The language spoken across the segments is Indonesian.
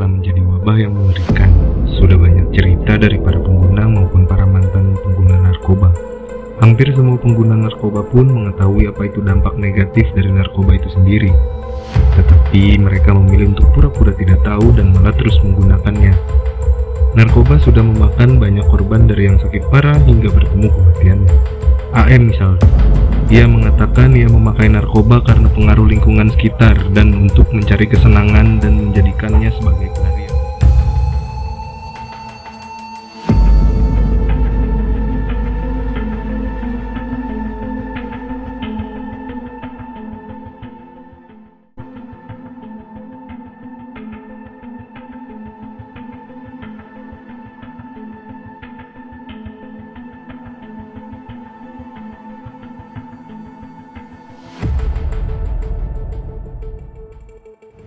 telah menjadi wabah yang mengerikan. Sudah banyak cerita dari para pengguna maupun para mantan pengguna narkoba. Hampir semua pengguna narkoba pun mengetahui apa itu dampak negatif dari narkoba itu sendiri. Tetapi mereka memilih untuk pura-pura tidak tahu dan malah terus menggunakannya. Narkoba sudah memakan banyak korban dari yang sakit parah hingga bertemu kematiannya. AM misalnya. Ia mengatakan ia memakai narkoba karena pengaruh lingkungan sekitar dan untuk mencari kesenangan dan menjadikannya sebagai pelarian.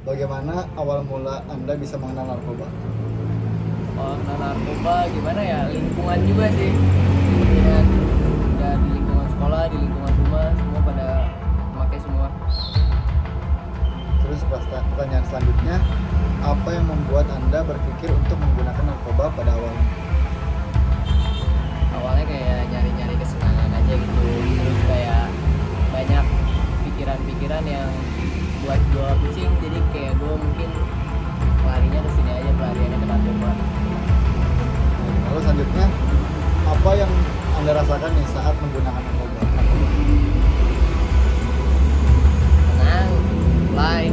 Bagaimana awal mula Anda bisa mengenal narkoba? Kalau kena narkoba gimana ya, lingkungan juga sih dan di lingkungan sekolah, di lingkungan rumah, semua pada memakai semua. Terus pertanyaan selanjutnya, apa yang membuat Anda berpikir untuk menggunakan narkoba pada awalnya? Awalnya kayak nyari-nyari kesenangan aja gitu, terus kayak banyak pikiran-pikiran yang buat gue pusing, jadi kayak gue mungkin larinya ke sini aja, pelariannya ke narkoba. Lalu selanjutnya, apa yang Anda rasakan nih saat menggunakan narkoba? Tenang, fly,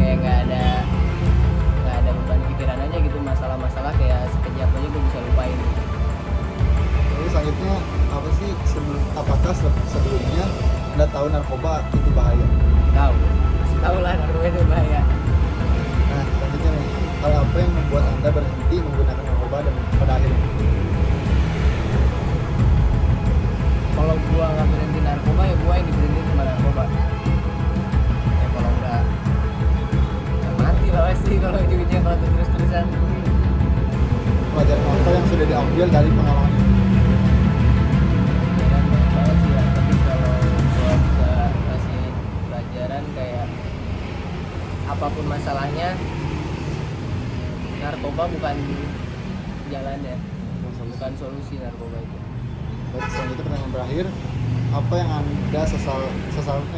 kayak nggak ada beban pikiran aja gitu, masalah-masalah kayak sekejap aja gue bisa lupain. Lalu selanjutnya, apakah sebelumnya Anda tahu narkoba itu bahaya? Tahu lah narkoba itu bahaya. Nah, selanjutnya nih, hal apa yang membuat Anda berhenti menggunakan narkoba dan pada akhirnya? Kalau gua nggak berhenti narkoba ya gua yang diberhenti sama narkoba. Ya kalau nggak ya mati lah pasti kalau ujung-ujungnya kalau terus-terusan. Pelajaran apa yang sudah diambil dari pengalaman ini? Ya banyak banget sih ya, tapi kalau gua bisa kasih pelajaran kayak apapun masalahnya, narkoba bukan jalannya, bukan solusi narkoba itu. Baik, selanjutnya pertanyaan terakhir, apa yang Anda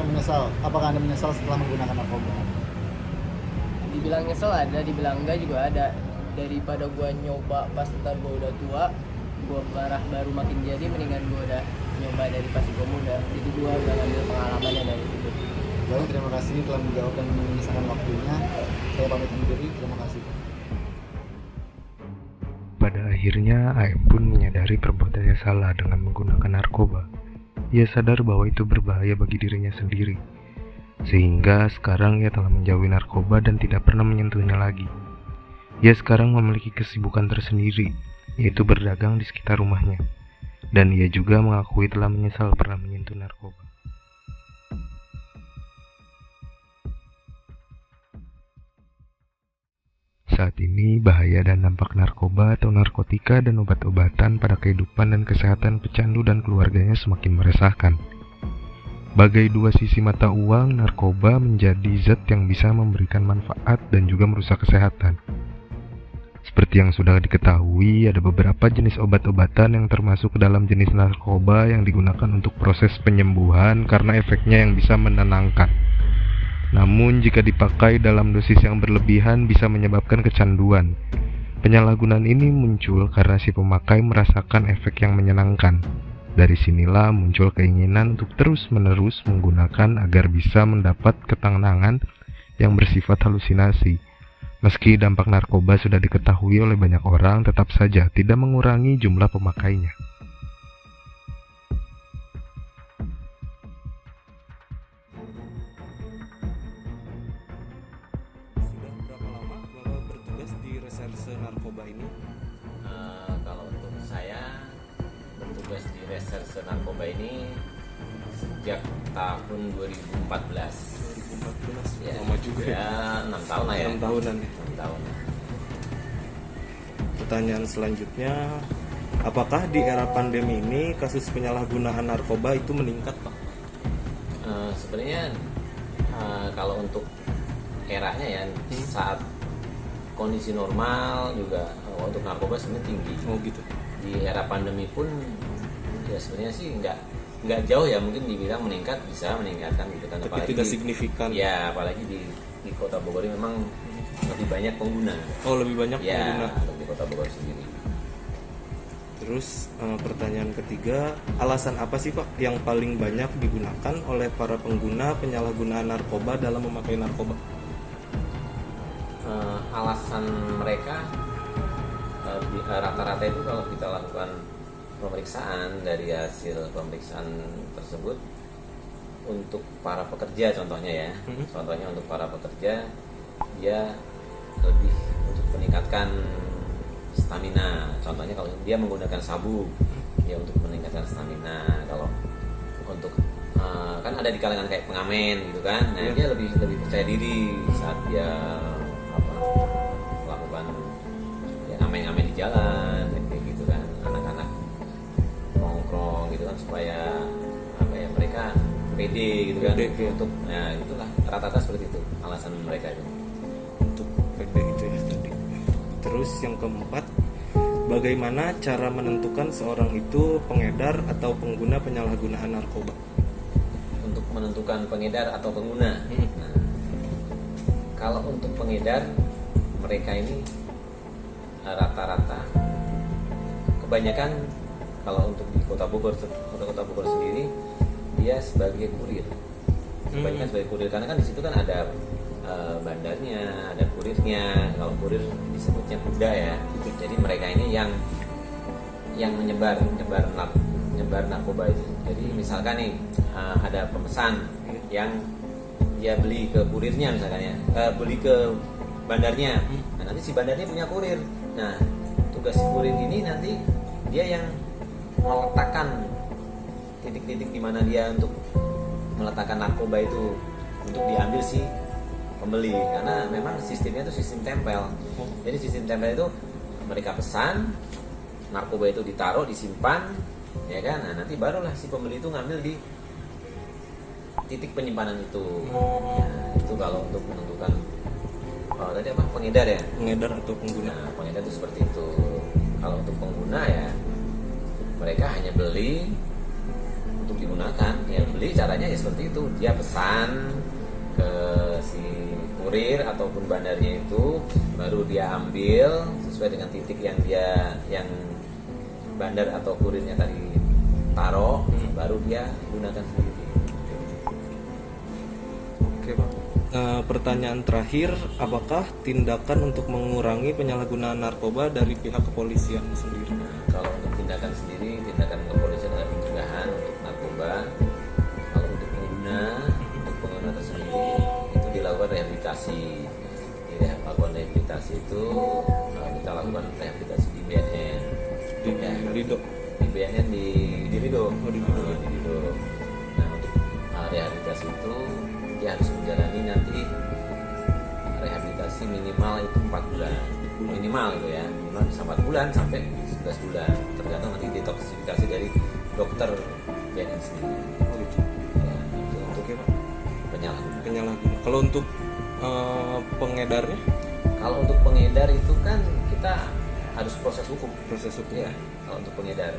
menyesal? Apakah Anda menyesal setelah menggunakan narkoba? Dibilang nyesel ada, dibilang enggak juga ada. Daripada gua nyoba pas ntar gua udah tua, gua marah baru makin jadi, mendingan gua udah nyoba dari pas gua muda. Jadi gua udah ngambil pengalamannya dari situ. Baik, terima kasih telah menjawab dan menyisakan waktunya. Saya pamit undur diri, terima kasih. Pada akhirnya AM pun menyadari perbuatannya salah dengan menggunakan narkoba. Ia sadar bahwa itu berbahaya bagi dirinya sendiri. Sehingga sekarang ia telah menjauhi narkoba dan tidak pernah menyentuhnya lagi. Ia sekarang memiliki kesibukan tersendiri, yaitu berdagang di sekitar rumahnya. Dan ia juga mengakui telah menyesal pernah menyentuh narkoba. Saat ini, bahaya dan dampak narkoba atau narkotika dan obat-obatan pada kehidupan dan kesehatan pecandu dan keluarganya semakin meresahkan. Bagai dua sisi mata uang, narkoba menjadi zat yang bisa memberikan manfaat dan juga merusak kesehatan. Seperti yang sudah diketahui, ada beberapa jenis obat-obatan yang termasuk ke dalam jenis narkoba yang digunakan untuk proses penyembuhan karena efeknya yang bisa menenangkan. Namun jika dipakai dalam dosis yang berlebihan bisa menyebabkan kecanduan. Penyalahgunaan ini muncul karena si pemakai merasakan efek yang menyenangkan. Dari sinilah muncul keinginan untuk terus-menerus menggunakan agar bisa mendapat ketenangan yang bersifat halusinasi. Meski dampak narkoba sudah diketahui oleh banyak orang, tetap saja tidak mengurangi jumlah pemakainya. Sudah berapa lama Bapak bertugas di reserse narkoba ini? Kalau untuk saya bertugas di reserse narkoba ini sejak tahun 2014. 2014, Ya, lama juga ya. 6 tahun lah ya. 6 tahunan ya. 6 tahun. Pertanyaan selanjutnya, apakah di era pandemi ini kasus penyalahgunaan narkoba itu meningkat, Pak? Sebenarnya kalau untuk eranya ya, saat kondisi normal juga untuk narkoba sebenarnya tinggi. Oh gitu. Di era pandemi pun ya sebenarnya sih nggak jauh ya, mungkin dibilang meningkat, bisa meningkatkan gitu kan. Tapi tidak signifikan. Ya apalagi di kota Bogor ini memang lebih banyak pengguna. Oh, lebih banyak Ya pengguna. untuk di kota Bogor sendiri. Terus pertanyaan ketiga, alasan apa sih Pak yang paling banyak digunakan oleh para pengguna penyalahgunaan narkoba dalam memakai narkoba? Alasan mereka rata-rata itu kalau kita lakukan pemeriksaan, dari hasil pemeriksaan tersebut untuk para pekerja contohnya ya, contohnya untuk para pekerja dia lebih untuk meningkatkan stamina. Contohnya kalau dia menggunakan sabu ya untuk meningkatkan stamina. Kalau untuk kan ada di kalangan kayak pengamen gitu kan, nah dia lebih percaya diri saat dia melakukan ya ngamen-ngamen di jalan kayak gitu kan, anak-anak nongkrong gitu kan, supaya mereka pede gitu kan, untuk nah itulah rata-rata seperti itu alasan mereka itu. Untuk PD itu ya tadi. Terus yang keempat, bagaimana cara menentukan seorang itu pengedar atau pengguna penyalahgunaan narkoba? Untuk menentukan pengedar atau pengguna, nah, kalau untuk pengedar mereka ini rata-rata kebanyakan kalau untuk di kota Bogor sendiri dia sebagai kurir, kebanyakan sebagai kurir, karena kan di situ kan ada bandarnya, ada kurirnya. Kalau kurir disebutnya kuda ya. Jadi mereka ini yang menyebar narkoba itu. Jadi misalkan nih ada pemesan yang dia beli ke kurirnya misalkan ya, beli ke bandarnya. Nah, nanti si bandarnya punya kurir. Nah, tugas si kurir ini nanti dia yang meletakkan titik-titik di mana dia untuk meletakkan narkoba itu untuk diambil si pembeli, karena memang sistemnya itu sistem tempel. Jadi sistem tempel itu mereka pesan, narkoba itu ditaruh, disimpan, ya kan? Nah, nanti barulah si pembeli itu ngambil di titik penyimpanan itu. Nah, itu kalau untuk menentukan tadi apa, pengedar ya? Pengedar atau pengguna? Nah, pengedar itu seperti itu. Kalau untuk pengguna ya mereka hanya beli untuk digunakan. Ya beli caranya ya seperti itu. Dia pesan ke si kurir ataupun bandarnya itu, baru dia ambil sesuai dengan titik yang bandar atau kurirnya tadi taruh, baru dia gunakan sendiri. Oke Pak. Pertanyaan terakhir, apakah tindakan untuk mengurangi penyalahgunaan narkoba dari pihak kepolisian sendiri? Kalau untuk tindakan sendiri, tindakan kepolisian adalah pencegahan untuk narkoba. Kalau untuk pengguna tersendiri itu dilakukan rehabilitasi. Ya, lakukan rehabilitasi itu kita lakukan rehabilitasi di BNN. Di Lido. Di BNN di Lido. Oh, di Lido. Di Lido. Nah, untuk rehabilitasi itu dia harus menjalani nanti rehabilitasi minimal itu 4 bulan. Minimal itu ya, minimal bisa 4 bulan sampai 11 bulan, tergantung nanti detoksifikasi dari dokter BNN sendiri. Oh gitu. Ya, itu untuk Oke Pak. penyalahguna. Kalau untuk pengedarnya? Kalau untuk pengedar itu kan kita harus proses hukum. Proses hukum. Ya, kalau untuk pengedar.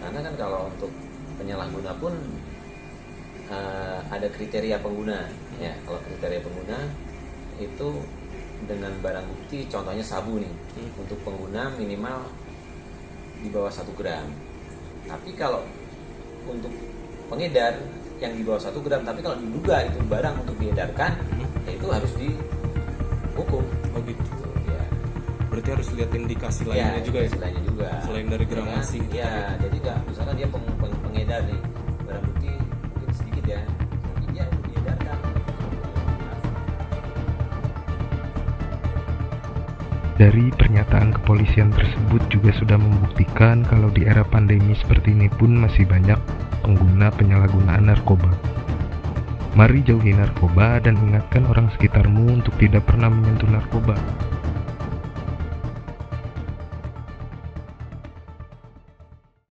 Karena kan kalau untuk penyalahguna pun ada kriteria pengguna. Ya, kalau kriteria pengguna itu dengan barang bukti, contohnya sabu nih, untuk pengguna minimal di bawah 1 gram. Tapi kalau untuk pengedar yang di bawah 1 gram, tapi kalau diduga itu barang untuk diedarkan, ya itu harus dihukum. Oh gitu. Ya. Berarti harus lihat indikasi lainnya juga ya? Indikasi lainnya juga. Selain dari gramasi. Ya, jadi nggak, misalkan dia pengedar nih, barang bukti mungkin sedikit ya, tapi dia untuk diedarkan. Dari pernyataan kepolisian tersebut juga sudah membuktikan kalau di era pandemi seperti ini pun masih banyak pengguna penyalahgunaan narkoba. Mari jauhi narkoba dan ingatkan orang sekitarmu untuk tidak pernah menyentuh narkoba.